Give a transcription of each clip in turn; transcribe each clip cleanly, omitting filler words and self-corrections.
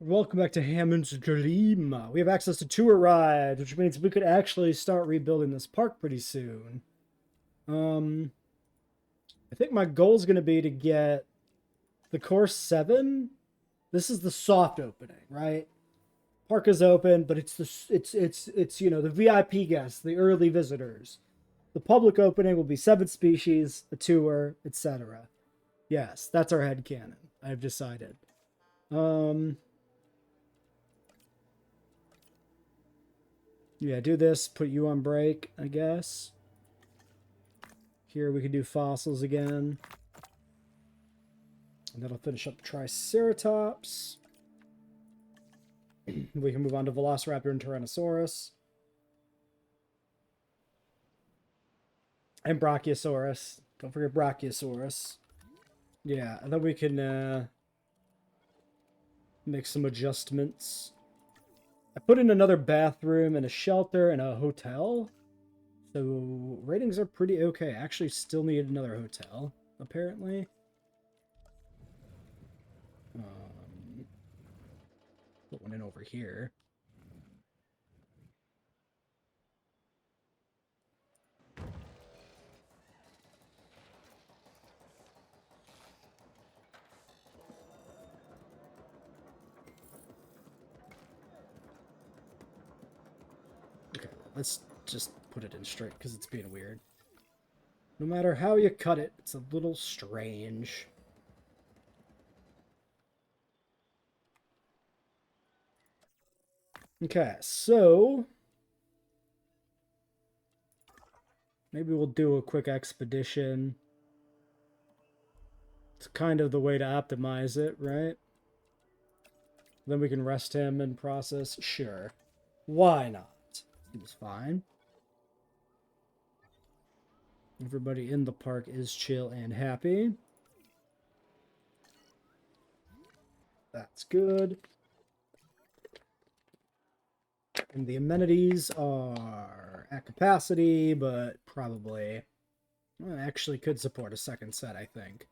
Welcome back to Hammond's Dream. We have access to tour rides, which means we could actually start rebuilding this park pretty soon. I think my goal is going to be to get the course 7. This is the soft opening, right? Park is open, but it's the VIP guests, the early visitors. The public opening will be 7 species, a tour, etc. Yes, that's our headcanon. I've decided. Yeah, do this, put you on break, I guess. Here we can do fossils again. And that'll finish up Triceratops. We can move on to Velociraptor and Tyrannosaurus. And Brachiosaurus. Don't forget Brachiosaurus. Yeah, and then we can make some adjustments. I put in another bathroom and a shelter and a hotel. So ratings are pretty okay. Actually still need another hotel, apparently. Put one in over here. Okay, let's just put it in straight because it's being weird. No matter how you cut it, it's a little strange. Okay, so maybe we'll do a quick expedition. It's kind of the way to optimize it, right? Then we can rest him and process. Sure. Why not? Seems fine. Everybody in the park is chill and happy. That's good. And the amenities are at capacity, but probably actually could support a second set, I think.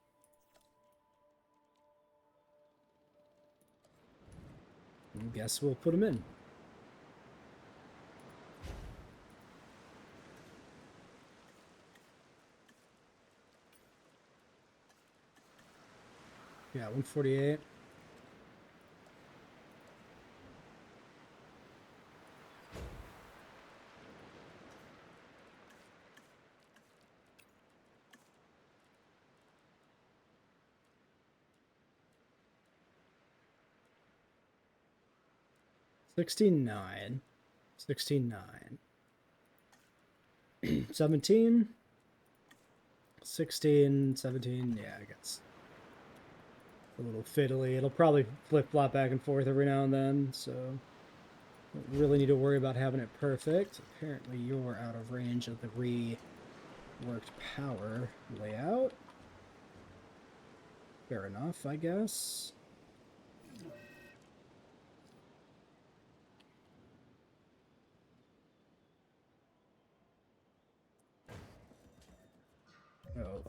I guess we'll put them in. Yeah, 148. $16.9. 17. 16, 17. Yeah, I guess. A little fiddly. It'll probably flip-flop back and forth every now and then, so don't really need to worry about having it perfect. Apparently you're out of range of the reworked power layout. Fair enough, I guess. Oh,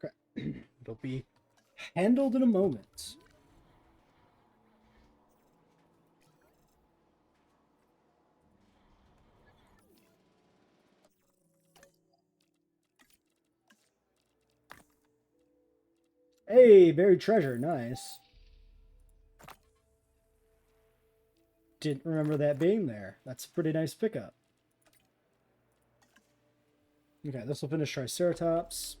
okay. It'll be handled in a moment. Hey, buried treasure, nice. Didn't remember that being there. That's a pretty nice pickup. Okay, this will finish Triceratops.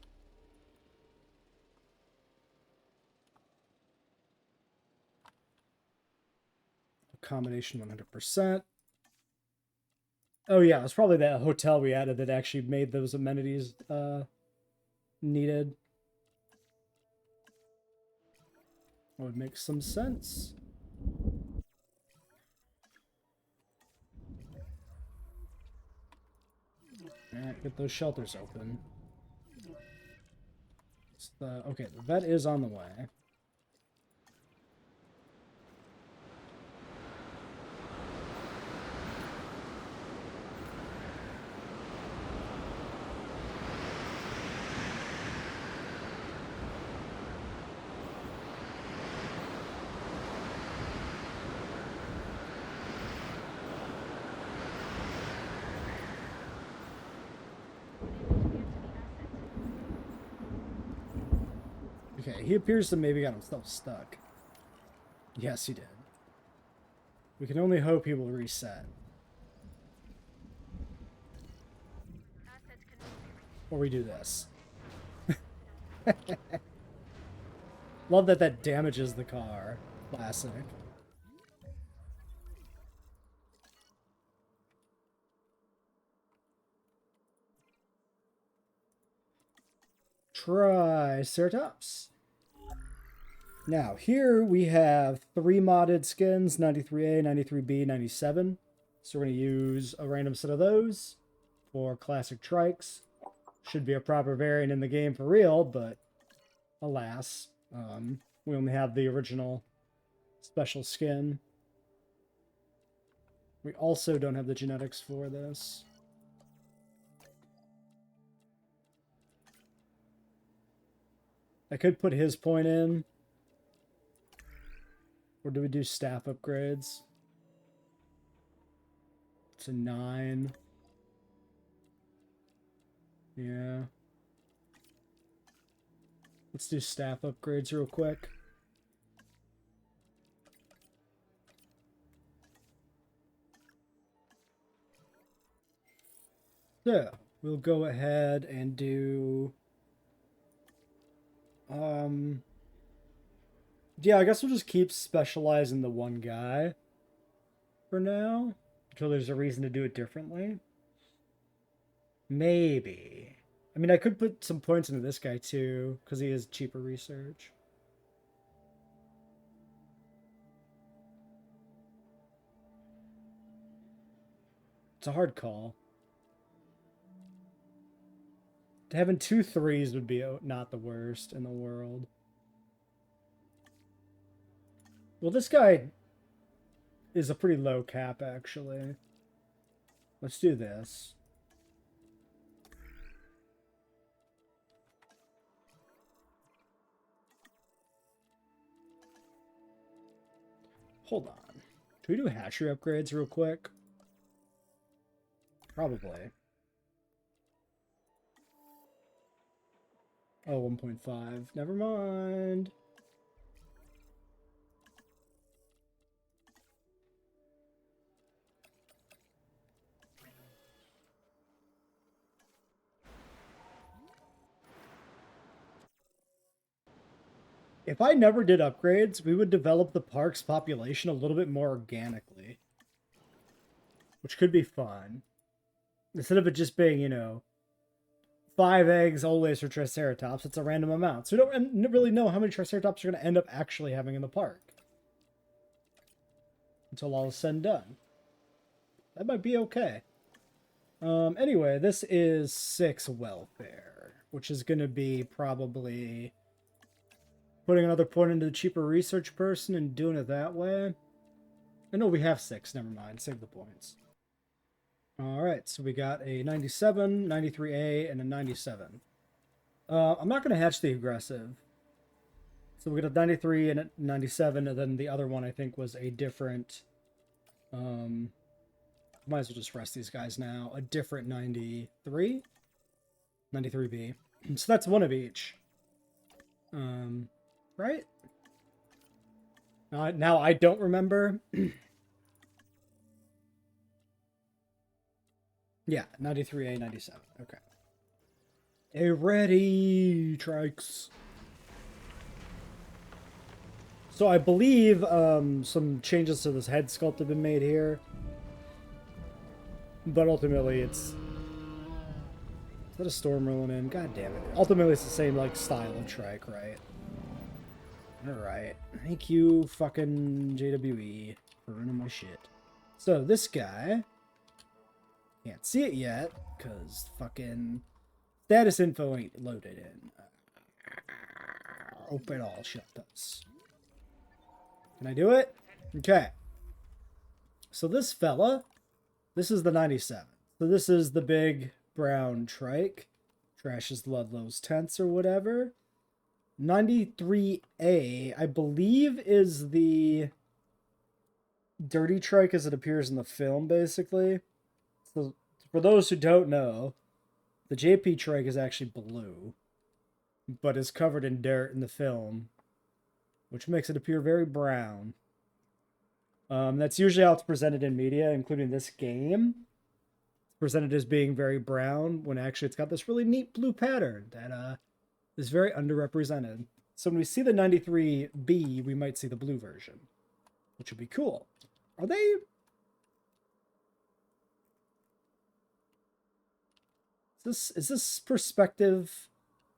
Accommodation 100%. Oh yeah, it's probably that hotel we added that actually made those amenities needed. That would make some sense. Get those shelters open. Okay, the vet is on the way. Okay, he appears to maybe got himself stuck. Yes, he did. We can only hope he will reset. Or we do this. Love that that damages the car. Classic. Triceratops. Now, here we have 3 modded skins, 93A, 93B, 97. So we're going to use a random set of those for classic trikes. Should be a proper variant in the game for real, but alas, we only have the original special skin. We also don't have the genetics for this. I could put his point in. Or do we do staff upgrades? It's a 9. Yeah. Let's do staff upgrades real quick. So, we'll go ahead and do... Yeah, I guess we'll just keep specializing the one guy for now, until there's a reason to do it differently. Maybe. I mean, I could put some points into this guy too, because he has cheaper research. It's a hard call. Having 2 3s would be not the worst in the world. Well, this guy is a pretty low cap, actually. Let's do this. Hold on. Should we do hatchery upgrades real quick? Probably. Oh, 1.5. Never mind. If I never did upgrades, we would develop the park's population a little bit more organically. Which could be fun. Instead of it just being, you know, 5 eggs always for Triceratops, it's a random amount. So we don't really know how many Triceratops are going to end up actually having in the park. Until all is said and done. That might be okay. Anyway, this is 6 welfare, which is going to be probably putting another point into the cheaper research person and doing it that way. I know we have 6, never mind, save the points. Alright, so we got a 97, 93A, and a 97. I'm not going to hatch the aggressive. So we got a 93 and a 97, and then the other one I think was a different... might as well just rest these guys now. A different 93? 93B. So that's one of each. Right? Now I don't remember. Yeah, 93A, 97. Okay. A ready, trikes. So I believe some changes to this head sculpt have been made here. But ultimately it's... Is that a storm rolling in? God damn it. Ultimately it's the same like style of trike, right? Alright. Thank you, fucking JWE, for running my shit. So this guy... Can't see it yet, because fucking status info ain't loaded in. Open all shutters. Can I do it? Okay. So this fella, this is the 97. So this is the big brown trike. Trashes Ludlow's tents or whatever. 93A, I believe, is the dirty trike as it appears in the film, basically. So for those who don't know, the JP trike is actually blue, but is covered in dirt in the film, which makes it appear very brown. That's usually how it's presented in media, including this game. It's presented as being very brown, when actually it's got this really neat blue pattern that is very underrepresented. So when we see the 93B, we might see the blue version, which would be cool. Are they... Is this perspective,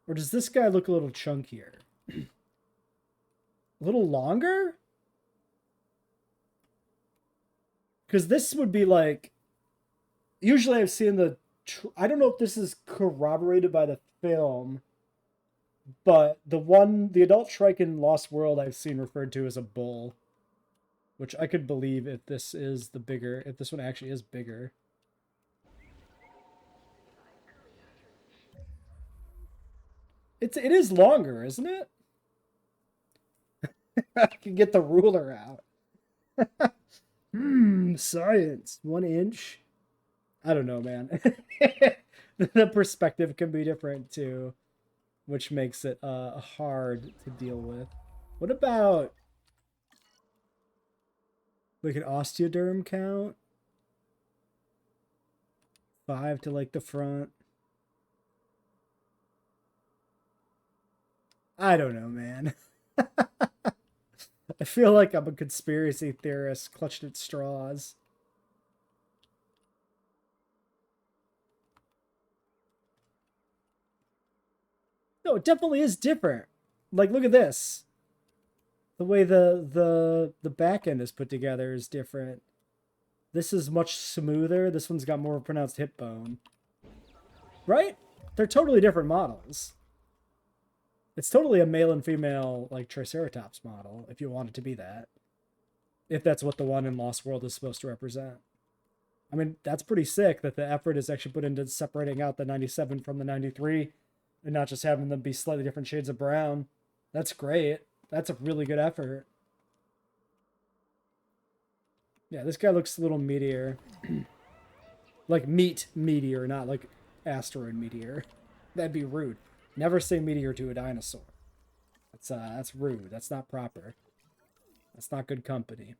or does this guy look a little chunkier? A little longer? Because this would be like, usually I've seen the, I don't know if this is corroborated by the film, but the adult trike in Lost World I've seen referred to as a bull, which I could believe if this is the bigger, if this one actually is bigger. It is longer, isn't it? I can get the ruler out. Science. 1 inch. I don't know, man. The perspective can be different too, which makes it hard to deal with. What about like an osteoderm count? 5 to like the front. I don't know, man. I feel like I'm a conspiracy theorist clutched at straws. No, it definitely is different. Like, look at this. The way the back end is put together is different. This is much smoother. This one's got more pronounced hip bone. Right? They're totally different models. It's totally a male and female, like, Triceratops model, if you want it to be that. If that's what the one in Lost World is supposed to represent. I mean, that's pretty sick that the effort is actually put into separating out the 97 from the 93 and not just having them be slightly different shades of brown. That's great. That's a really good effort. Yeah, this guy looks a little meteor. Like meat meteor, not like asteroid meteor. That'd be rude. Never say meteor to a dinosaur. That's rude. That's not proper. That's not good company.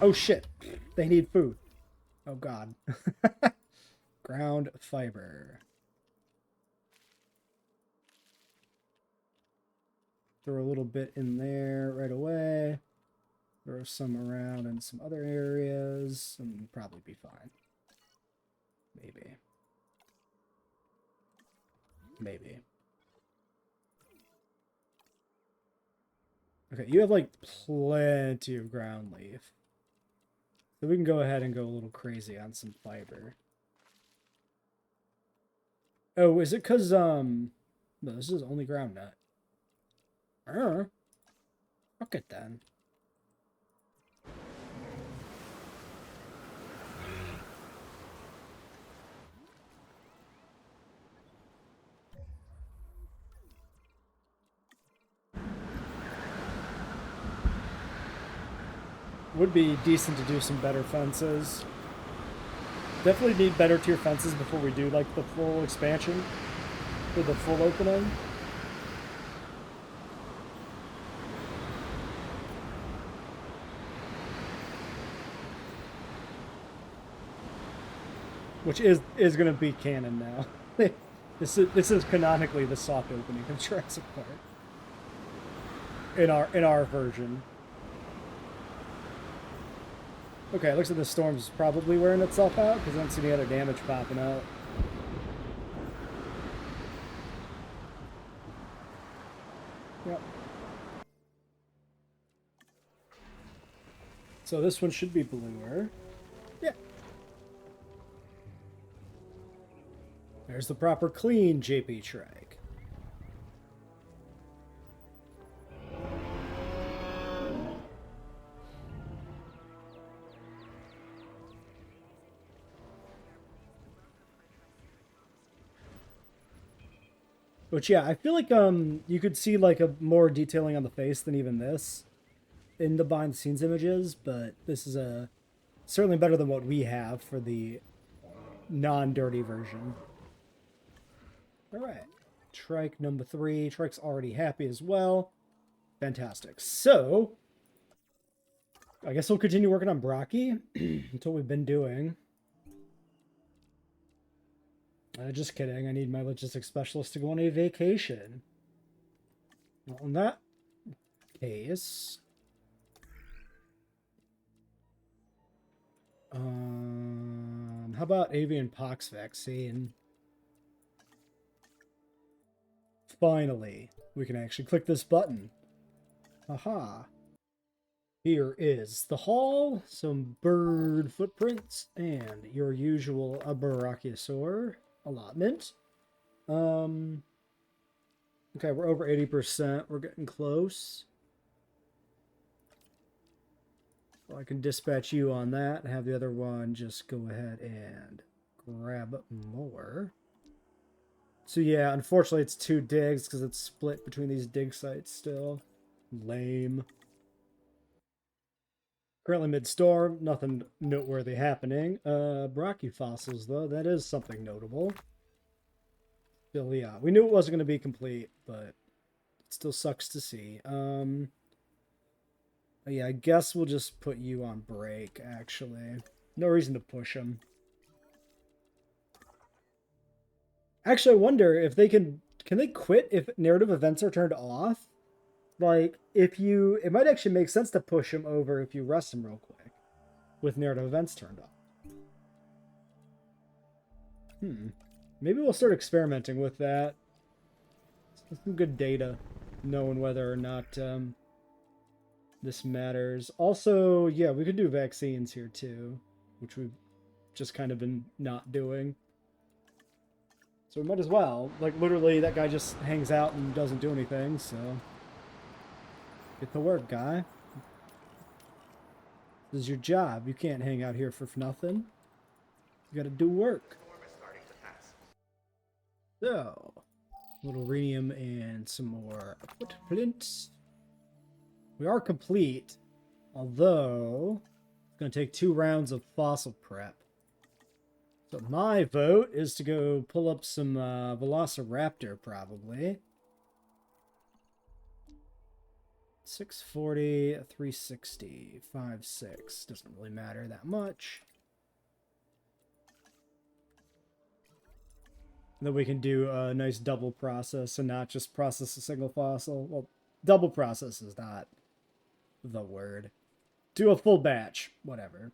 Oh shit. They need food. Oh god. Ground fiber. Throw a little bit in there right away. Throw some around in some other areas, and probably be fine. Maybe. Maybe. Okay, you have like plenty of ground leaf. So we can go ahead and go a little crazy on some fiber. Oh, is it because, no, this is only ground nut. Fuck it then. Would be decent to do some better fences. Definitely need better tier fences before we do like the full expansion for the full opening. Which is going to be canon now. This is canonically the soft opening of Jurassic Park. In our version. Okay, it looks like the storm's probably wearing itself out because I don't see any other damage popping out. Yep. So this one should be bluer. Yeah. There's the proper clean JP trike. Which, yeah, I feel like you could see like a more detailing on the face than even this in the behind the scenes images, but this is certainly better than what we have for the non-dirty version. All right, trike number 3. Trike's already happy as well. Fantastic. So I guess we'll continue working on Brocky until we've been doing. Just kidding. I need my logistics specialist to go on a vacation. Well, in that case, how about avian pox vaccine? Finally, we can actually click this button. Aha. Here is the hall, some bird footprints, and your usual Brachiosaur allotment. Okay, we're over 80%. We're getting close. So I can dispatch you on that and have the other one just go ahead and grab more. So yeah, unfortunately it's 2 digs because it's split between these dig sites still. Lame. Currently mid-storm, nothing noteworthy happening. Brachiofossils though, that is something notable. Still, yeah, we knew it wasn't going to be complete, but it still sucks to see. Yeah, I guess we'll just put you on break, actually. No reason to push him. Actually, I wonder if they can they quit if narrative events are turned off? Like, it might actually make sense to push him over if you rest him real quick with narrative events turned off. Maybe we'll start experimenting with that. Some good data, knowing whether or not this matters. Also, yeah, we could do vaccines here too, which we've just kind of been not doing. So we might as well. Like, literally, that guy just hangs out and doesn't do anything, so... Get to work, guy. This is your job. You can't hang out here for nothing. You gotta do work. So, a little rhenium and some more footprints. We are complete, although it's going to take 2 rounds of fossil prep. So my vote is to go pull up some Velociraptor, probably. 640, 360, 56. Doesn't really matter that much. And then we can do a nice double process and not just process a single fossil. Well, double process is not the word. Do a full batch, whatever.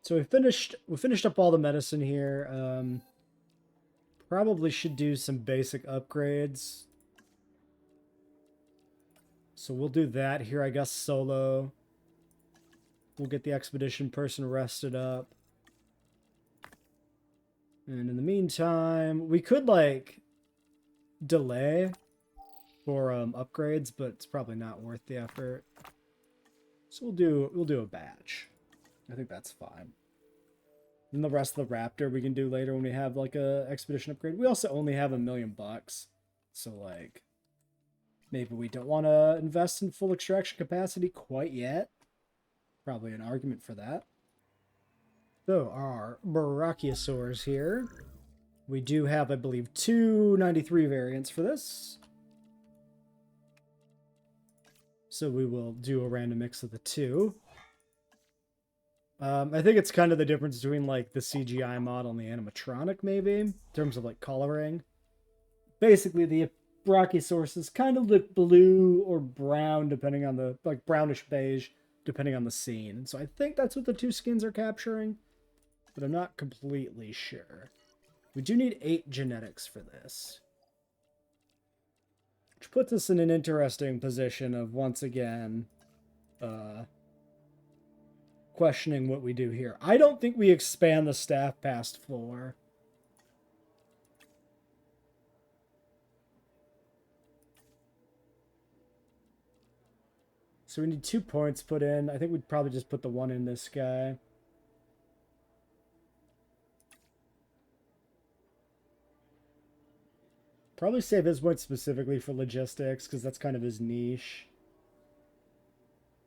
So we finished up all the medicine here. Probably should do some basic upgrades. So we'll do that here, I guess, solo. We'll get the expedition person rested up. And in the meantime, we could, like, delay for upgrades, but it's probably not worth the effort. So we'll do a batch. I think that's fine. And the rest of the Raptor we can do later when we have, like, a expedition upgrade. We also only have $1 million. So, like, maybe we don't want to invest in full extraction capacity quite yet. Probably an argument for that. So, our Brachiosaurs here. We do have, I believe, 2 93 variants for this. So we will do a random mix of the 2. I think it's kind of the difference between, like, the CGI model and the animatronic, maybe, in terms of, like, coloring. Basically, the Brachiosaurus kind of look blue or brown, depending on the, like, brownish beige, depending on the scene. So I think that's what the 2 skins are capturing, but I'm not completely sure. We do need 8 genetics for this, which puts us in an interesting position of, once again, questioning what we do here. I don't think we expand the staff past 4. So we need 2 points put in. I think we'd probably just put the 1 in this guy. Probably save his point specifically for logistics, because that's kind of his niche.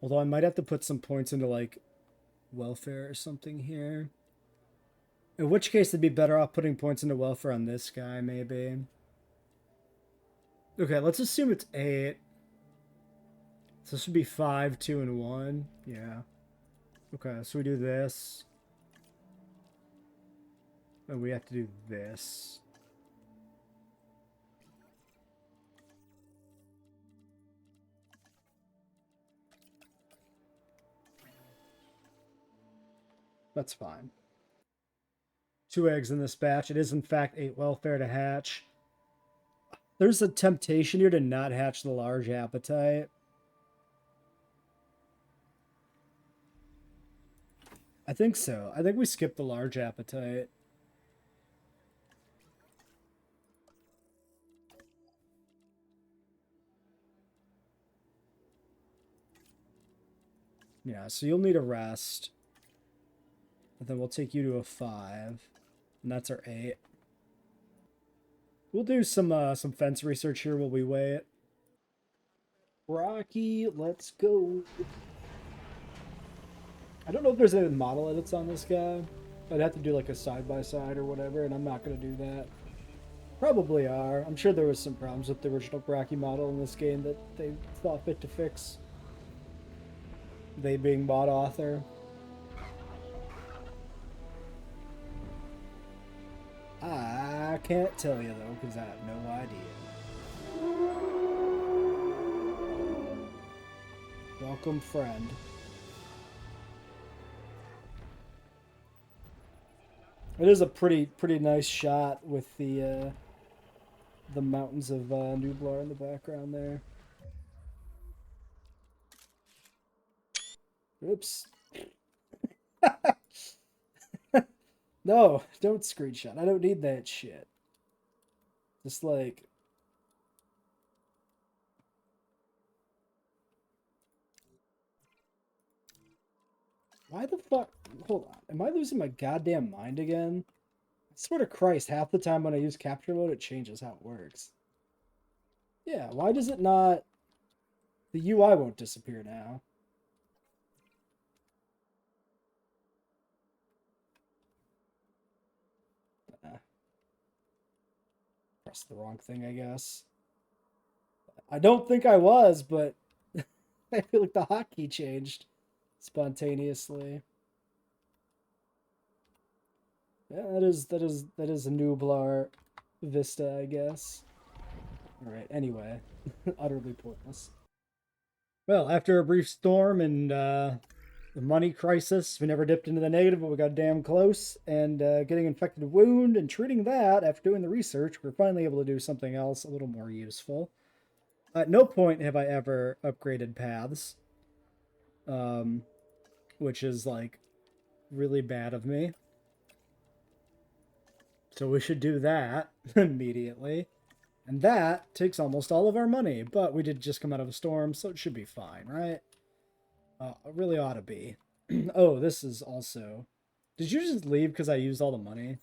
Although I might have to put some points into, like, welfare or something here. In which case, it'd be better off putting points into welfare on this guy, maybe. Okay, let's assume it's 8. So this would be 5, 2, and 1. Yeah. Okay, so we do this. And we have to do this. That's fine. 2 eggs in this batch. It is, in fact, 8 welfare to hatch. There's a temptation here to not hatch the large appetite. I think so. I think we skipped the large appetite. Yeah, so you'll need a rest. And then we'll take you to a 5. And that's our 8. We'll do some fence research here while we wait. Rocky, let's go. I don't know if there's any model edits on this guy. I'd have to do like a side-by-side or whatever, and I'm not going to do that. Probably are. I'm sure there was some problems with the original Rocky model in this game that they thought fit to fix. They being mod author. I can't tell you, though, because I have no idea. Welcome, friend. It is a pretty nice shot with the mountains of Nublar in the background there. Oops. No, don't screenshot. I don't need that shit. Just like... Why the fuck? Hold on. Am I losing my goddamn mind again? I swear to Christ, half the time when I use capture mode, it changes how it works. Yeah, why does it not... The UI won't disappear now. Pressed the wrong thing, I guess. I don't think I was, but I feel like the hotkey changed spontaneously. Yeah, that is a Nublar Vista, I guess. Alright, anyway. Utterly pointless. Well, after a brief storm and the money crisis, we never dipped into the negative, but we got damn close. And getting infected wound and treating that, after doing the research, we're finally able to do something else a little more useful. At no point have I ever upgraded paths. Which is, like, really bad of me. So we should do that immediately. And that takes almost all of our money, but we did just come out of a storm, so it should be fine, right? It really ought to be. Oh, this is also... Did you just leave because I used all the money?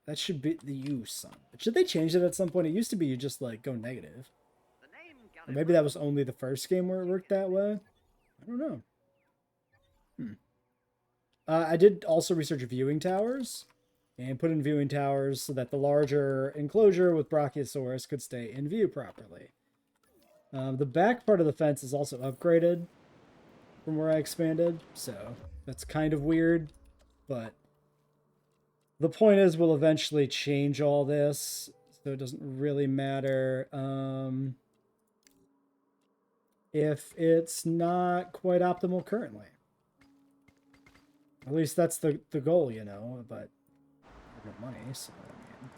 That should be the use. Should they change it at some point? It used to be you just, like, go negative. Or maybe that was only the first game where it worked that way? I don't know. I did also research viewing towers. And put in viewing towers so that the larger enclosure with Brachiosaurus could stay in view properly. The back part of the fence is also upgraded from where I expanded, so that's kind of weird, but the point is we'll eventually change all this, so it doesn't really matter if it's not quite optimal currently. At least that's the goal, you know, but... money, so I mean,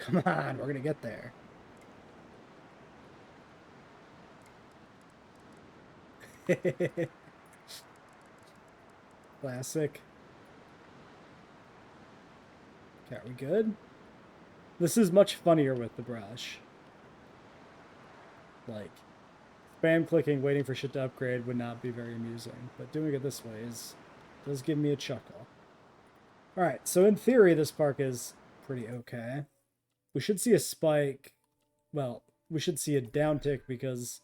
Come on, we're gonna get there. Classic. Okay, are we good? This is much funnier with the brush. Like, spam clicking, waiting for shit to upgrade would not be very amusing, but doing it this way does give me a chuckle. Alright, so in theory, this park is pretty okay. We should see a spike. Well, we should see a downtick because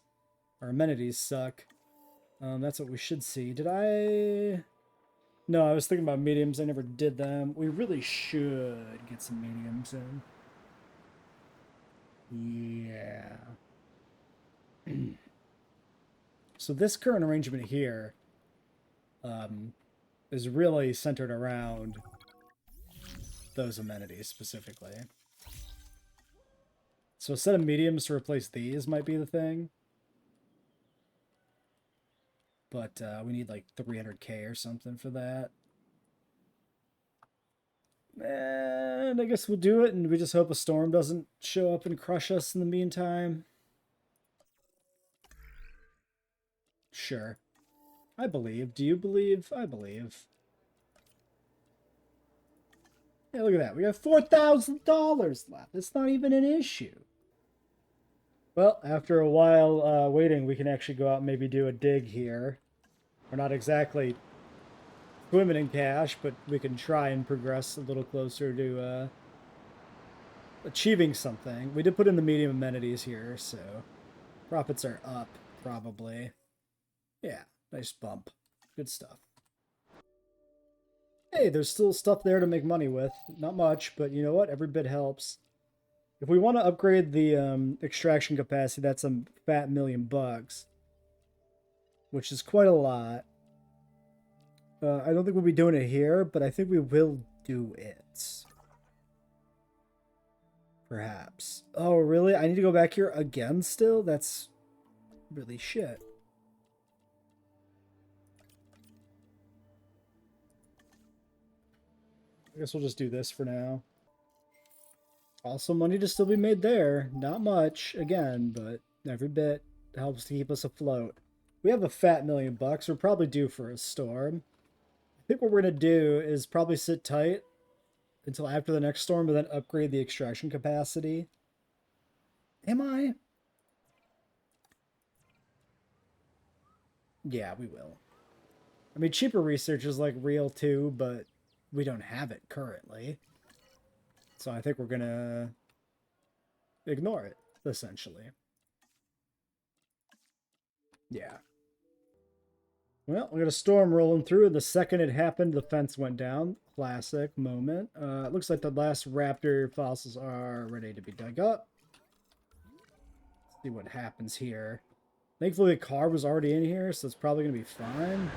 our amenities suck. That's what we should see. Did I... No, I was thinking about mediums. I never did them. We really should get some mediums in. Yeah. So this current arrangement here is really centered around those amenities specifically. So a set of mediums to replace these might be the thing. But we need like 300k or something for that. And I guess we'll do it, and we just hope a storm doesn't show up and crush us in the meantime. Sure. I believe. Do you believe? I believe. Yeah, look at that. We got $4,000 left. It's not even an issue. Well, after a while waiting, we can actually go out and maybe do a dig here. We're not exactly swimming in cash, but we can try and progress a little closer to achieving something. We did put in the medium amenities here, so profits are up, probably. Yeah, nice bump. Good stuff. Hey, there's still stuff there to make money with. Not much, but you know what? Every bit helps. If we want to upgrade the extraction capacity, that's a fat $1,000,000, which is quite a lot. I don't think we'll be doing it here, but I think we will do it. Perhaps. Oh, really? I need to go back here again still? That's really shit. I guess we'll just do this for now. Also money to still be made there. Not much, again, but every bit helps to keep us afloat. We have a fat $1,000,000. We're probably due for a storm. I think what we're going to do is probably sit tight until after the next storm, but then upgrade the extraction capacity. Am I? Yeah, we will. I mean, cheaper research is like real too, but we don't have it currently. So I think we're going to ignore it, essentially. Yeah. Well, we got a storm rolling through, and the second it happened, the fence went down. Classic moment. It looks like the last raptor fossils are ready to be dug up. Let's see what happens here. Thankfully, the car was already in here, so it's probably going to be fine.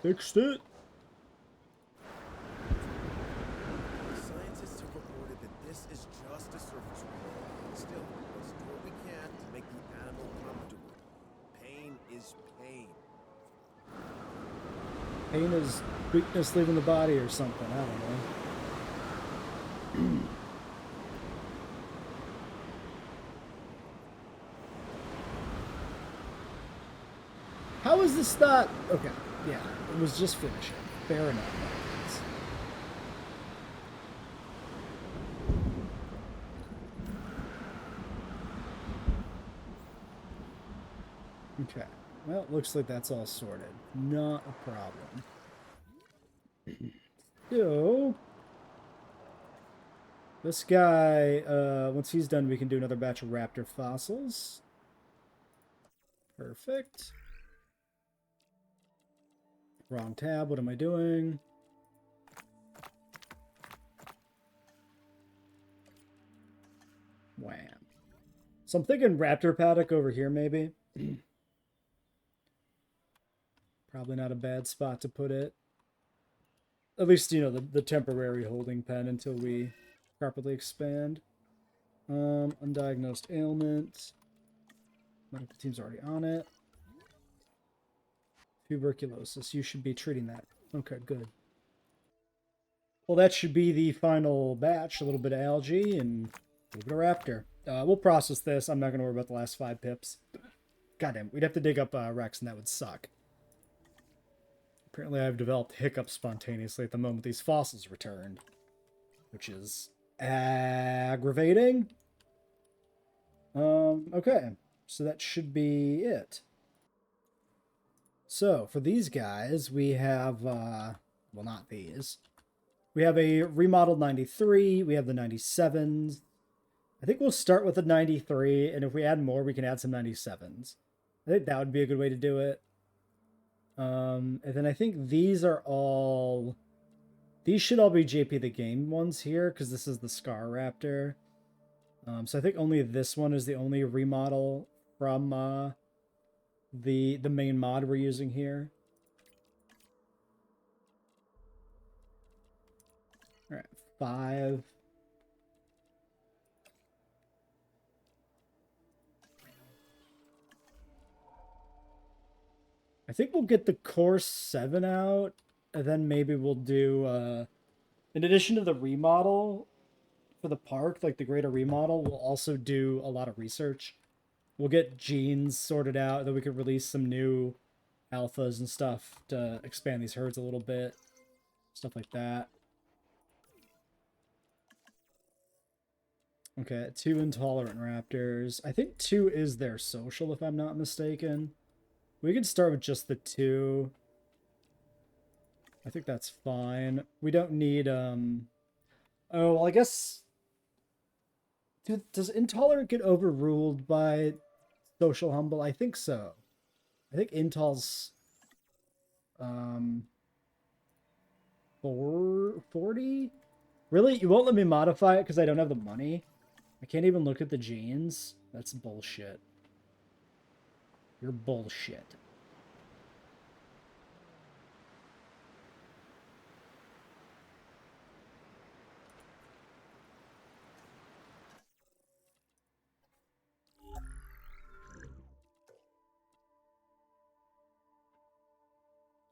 Fixed it. Scientists have reported that this is just a surface wound. Still, let's do what we can to make the animal comfortable. Pain is pain. Pain is weakness leaving the body or something. I don't know. How is this not... Okay, yeah, it was just finishing. Fair enough. Okay, well, it looks like that's all sorted. Not a problem. So, this guy, once he's done, we can do another batch of raptor fossils. Perfect. Wrong tab, what am I doing? Wham. So I'm thinking raptor paddock over here, maybe. Probably not a bad spot to put it. At least, you know, the temporary holding pen until we properly expand. Undiagnosed ailment. Medical team's already on it. Tuberculosis. You should be treating that. Okay, good. Well, that should be the final batch. A little bit of algae and a little bit of raptor. We'll process this. I'm not going to worry about the last 5 pips. Goddamn, we'd have to dig up Rex, and that would suck. Apparently, I've developed hiccups spontaneously at the moment these fossils returned, which is aggravating. Okay, so that should be it. So, for these guys, we have, well, not these. We have a remodeled 93, we have the 97s. I think we'll start with the 93, and if we add more, we can add some 97s. I think that would be a good way to do it. And then I think these are all... These should all be JP the Game ones here, because this is the Scar Raptor. So I think only this one is the only remodel from the main mod we're using here. Alright, 5. I think we'll get the Core 7 out, and then maybe we'll do, in addition to the remodel for the park, like the greater remodel, we'll also do a lot of research. We'll get genes sorted out, then we can release some new alphas and stuff to expand these herds a little bit. Stuff like that. Okay, 2 intolerant raptors. I think 2 is their social, if I'm not mistaken. We can start with just the 2. I think that's fine. We don't need, Oh, well, I guess... Does intolerant get overruled by social humble? I think so. I think Intel's 40? Really? You won't let me modify it because I don't have the money? I can't even look at the genes? That's bullshit. You're bullshit.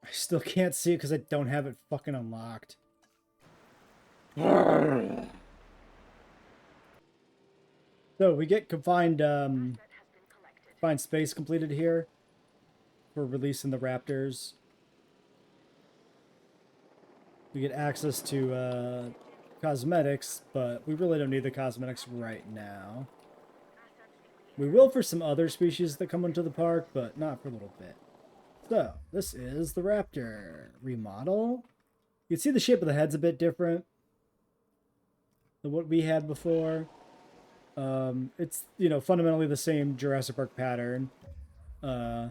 I still can't see it because I don't have it fucking unlocked. So we get confined space completed here for releasing the raptors. We get access to cosmetics, but we really don't need the cosmetics right now. We will for some other species that come into the park, but not for a little bit. So, this is the raptor remodel. You can see the shape of the head's a bit different than what we had before. It's, you know, fundamentally the same Jurassic Park pattern, but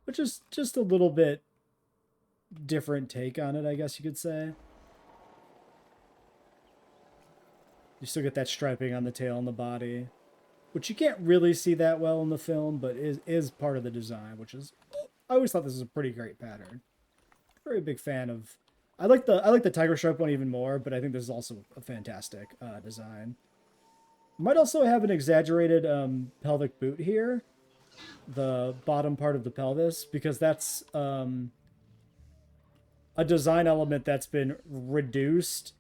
just a little bit different take on it, I guess you could say. You still get that striping on the tail and the body, which you can't really see that well in the film, but is part of the design, which is... I always thought this was a pretty great pattern. Very big fan of... I like the tiger stripe one even more, but I think this is also a fantastic design. Might also have an exaggerated pelvic boot here, the bottom part of the pelvis, because that's a design element that's been reduced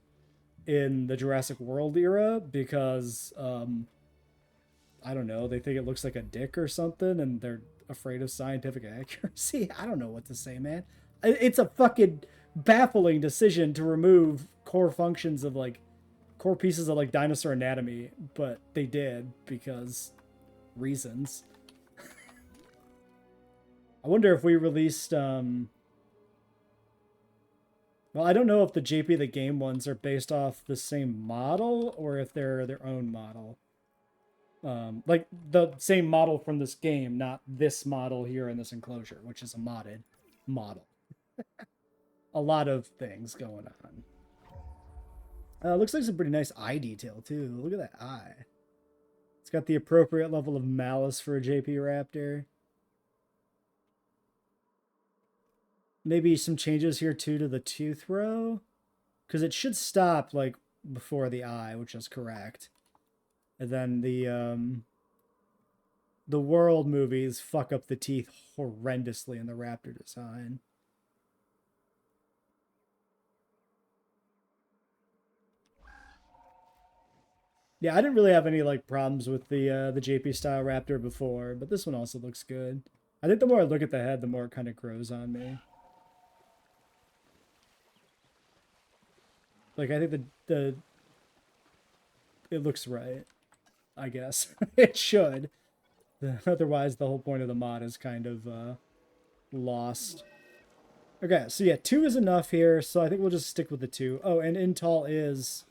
in the Jurassic World era because I don't know, they think it looks like a dick or something, and they're afraid of scientific accuracy. I don't know what to say, man. It's a fucking baffling decision to remove core functions of, like, core pieces of, like, dinosaur anatomy, but they did because reasons. I wonder if we released, well, I don't know if the JP the Game ones are based off the same model or if they're their own model. Like the same model from this game, not this model here in this enclosure, which is a modded model. A lot of things going on. Looks like some pretty nice eye detail too. Look at that eye. It's got the appropriate level of malice for a JP Raptor. Maybe some changes here too to the tooth row, because it should stop like before the eye, which is correct. And then the world movies fuck up the teeth horrendously in the raptor design. Yeah, I didn't really have any like problems with the JP style raptor before, but this one also looks good. I think the more I look at the head, the more it kind of grows on me. Like I think the it looks right. I guess it should. Otherwise, the whole point of the mod is kind of lost. Okay, so yeah, 2 is enough here, so I think we'll just stick with the 2. Oh, and Intol is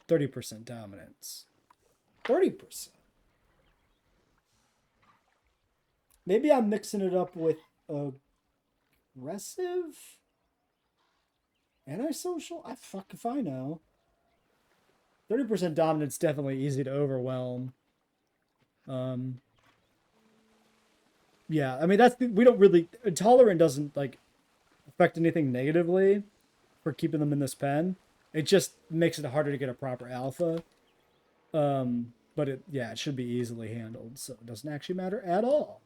30% dominance. 30%. Maybe I'm mixing it up with aggressive? Antisocial? I fuck if I know. 30% dominance definitely easy to overwhelm. Yeah, I mean we don't really intolerant doesn't like affect anything negatively for keeping them in this pen. It just makes it harder to get a proper alpha. But it should be easily handled, so it doesn't actually matter at all.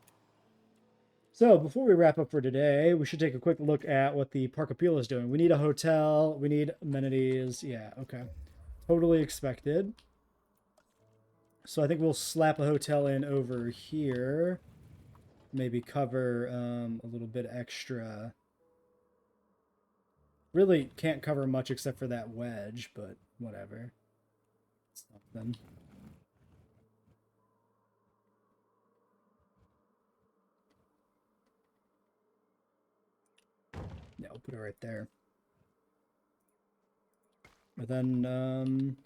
So before we wrap up for today, we should take a quick look at what the Park Appeal is doing. We need a hotel, we need amenities. Yeah, okay. Totally expected. So I think we'll slap a hotel in over here. Maybe cover a little bit extra. Really can't cover much except for that wedge, but whatever. It's nothing. Yeah, we'll put it right there. But then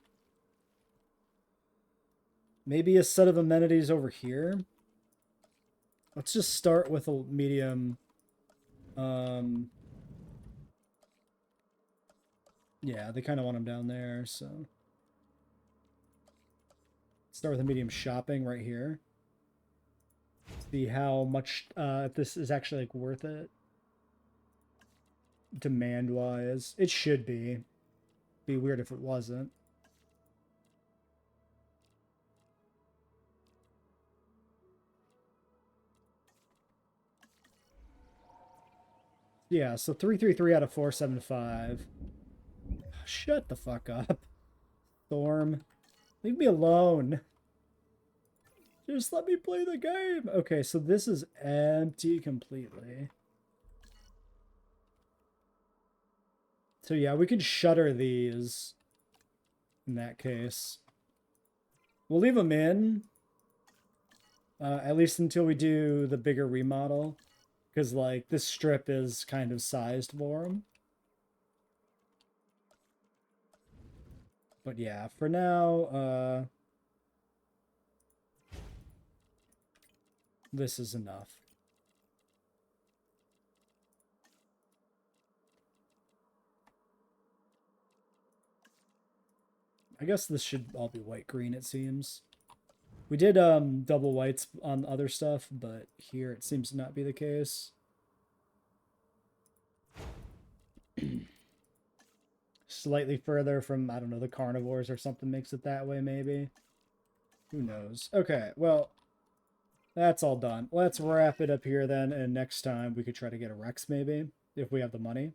maybe a set of amenities over here. Let's just start with a medium. Yeah, they kind of want them down there, so start with a medium shopping right here. See how much if this is actually like worth it demand wise. It should be. Be weird if it wasn't. Yeah, so 333 out of 475. Shut the fuck up. Storm. Leave me alone. Just let me play the game. Okay, so this is empty completely. So yeah, we could shutter these in that case. We'll leave them in. At least until we do the bigger remodel. Because, like, this strip is kind of sized for them. But yeah, for now, this is enough. I guess this should all be white-green, it seems. We did double whites on other stuff, but here it seems to not be the case. Slightly further from, I don't know, the carnivores or something makes it that way, maybe. Who knows? Okay, well, that's all done. Let's wrap it up here then, and next time we could try to get a Rex, maybe, if we have the money.